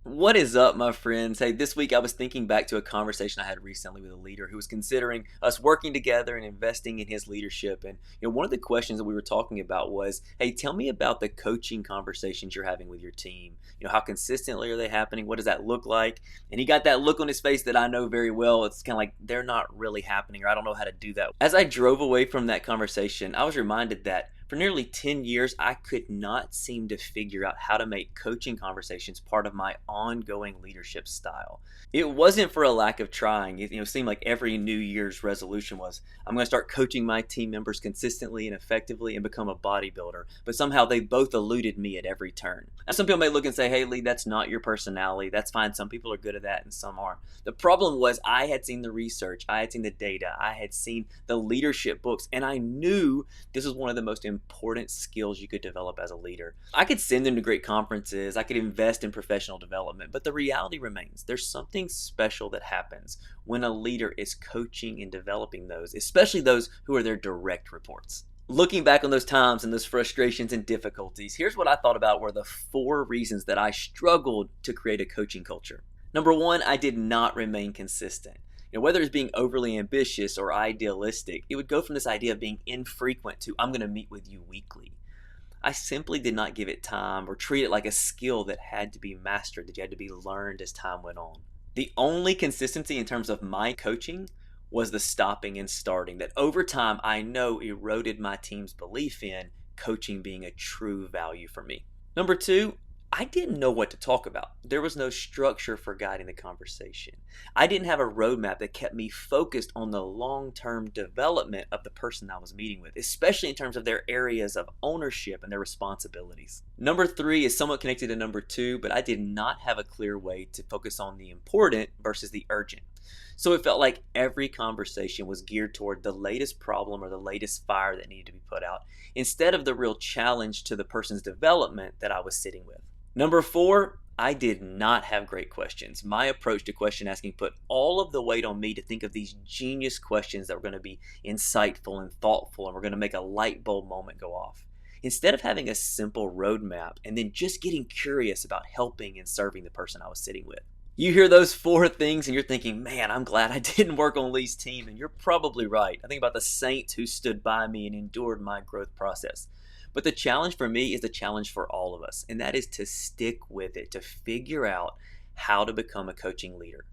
What is up, my friends? Hey, this week I was thinking back to a conversation I had recently with a leader who was considering us working together and investing in his leadership. And one of the questions that we were talking about was, "Hey, tell me about the coaching conversations you're having with your team. How consistently are they happening? What does that look like?" And he got that look on his face that I know very well. It's kind of like they're not really happening, or I don't know how to do that. As I drove away from that conversation, I was reminded that for nearly 10 years, I could not seem to figure out how to make coaching conversations part of my ongoing leadership style. It wasn't for a lack of trying. It seemed like every New Year's resolution was, I'm going to start coaching my team members consistently and effectively and become a bodybuilder. But somehow they both eluded me at every turn. Now, some people may look and say, "Hey, Lee, that's not your personality. That's fine. Some people are good at that and some aren't." The problem was I had seen the research, I had seen the data, I had seen the leadership books, and I knew this was one of the most important skills you could develop as a leader. I could send them to great conferences, I could invest in professional development, but the reality remains there's something special that happens when a leader is coaching and developing those, especially those who are their direct reports. Looking back on those times and those frustrations and difficulties, here's what I thought about were the 4 reasons that I struggled to create a coaching culture. Number one, I did not remain consistent. Whether it's being overly ambitious or idealistic, it would go from this idea of being infrequent to "I'm going to meet with you weekly." I simply did not give it time or treat it like a skill that had to be mastered, that you had to be learned as time went on. The only consistency in terms of my coaching was the stopping and starting that over time I know eroded my team's belief in coaching being a true value for me. Number two, I didn't know what to talk about. There was no structure for guiding the conversation. I didn't have a roadmap that kept me focused on the long-term development of the person I was meeting with, especially in terms of their areas of ownership and their responsibilities. Number three is somewhat connected to number two, but I did not have a clear way to focus on the important versus the urgent. So it felt like every conversation was geared toward the latest problem or the latest fire that needed to be put out, instead of the real challenge to the person's development that I was sitting with. Number four, I did not have great questions. My approach to question asking put all of the weight on me to think of these genius questions that were going to be insightful and thoughtful and were going to make a light bulb moment go off. Instead of having a simple roadmap and then just getting curious about helping and serving the person I was sitting with. You hear those 4 things and you're thinking, "Man, I'm glad I didn't work on Lee's team." And you're probably right. I think about the saints who stood by me and endured my growth process. But the challenge for me is the challenge for all of us, and that is to stick with it, to figure out how to become a coaching leader.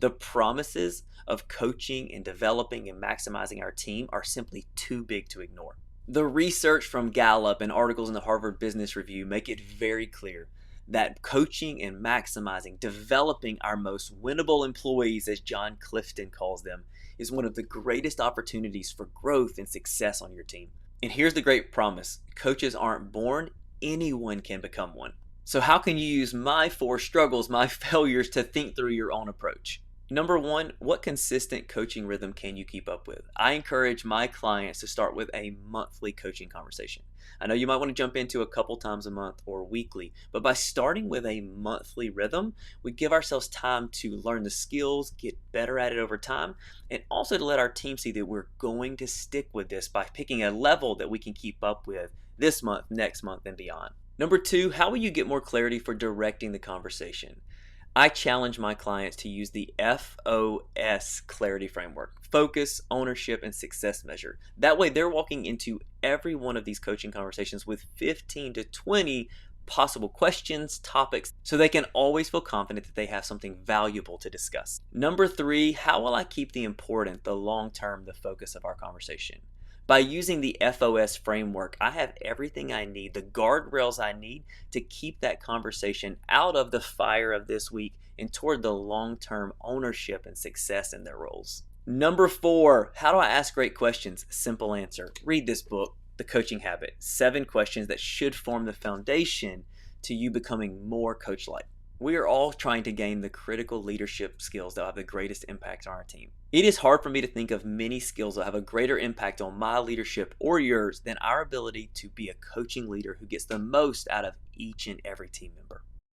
The promises of coaching and developing and maximizing our team are simply too big to ignore. The research from Gallup and articles in the Harvard Business Review make it very clear that coaching and maximizing, developing our most winnable employees, as John Clifton calls them, is one of the greatest opportunities for growth and success on your team. And here's the great promise: coaches aren't born, anyone can become one. So, how can you use my 4 struggles, my failures, to think through your own approach? Number one, what consistent coaching rhythm can you keep up with? I encourage my clients to start with a monthly coaching conversation. I know you might want to jump into a couple times a month or weekly, but by starting with a monthly rhythm, we give ourselves time to learn the skills, get better at it over time, and also to let our team see that we're going to stick with this by picking a level that we can keep up with this month, next month, and beyond. Number two, how will you get more clarity for directing the conversation? I challenge my clients to use the FOS clarity framework: focus, ownership, and success measure. That way they're walking into every one of these coaching conversations with 15 to 20 possible questions, topics, so they can always feel confident that they have something valuable to discuss. Number three, how will I keep the important, the long term, the focus of our conversation? By using the FOS framework, I have everything I need, the guardrails I need to keep that conversation out of the fire of this week and toward the long-term ownership and success in their roles. Number four, how do I ask great questions? Simple answer: read this book, The Coaching Habit. 7 questions that should form the foundation to you becoming more coach-like. We are all trying to gain the critical leadership skills that have the greatest impact on our team. It is hard for me to think of many skills that have a greater impact on my leadership or yours than our ability to be a coaching leader who gets the most out of each and every team member.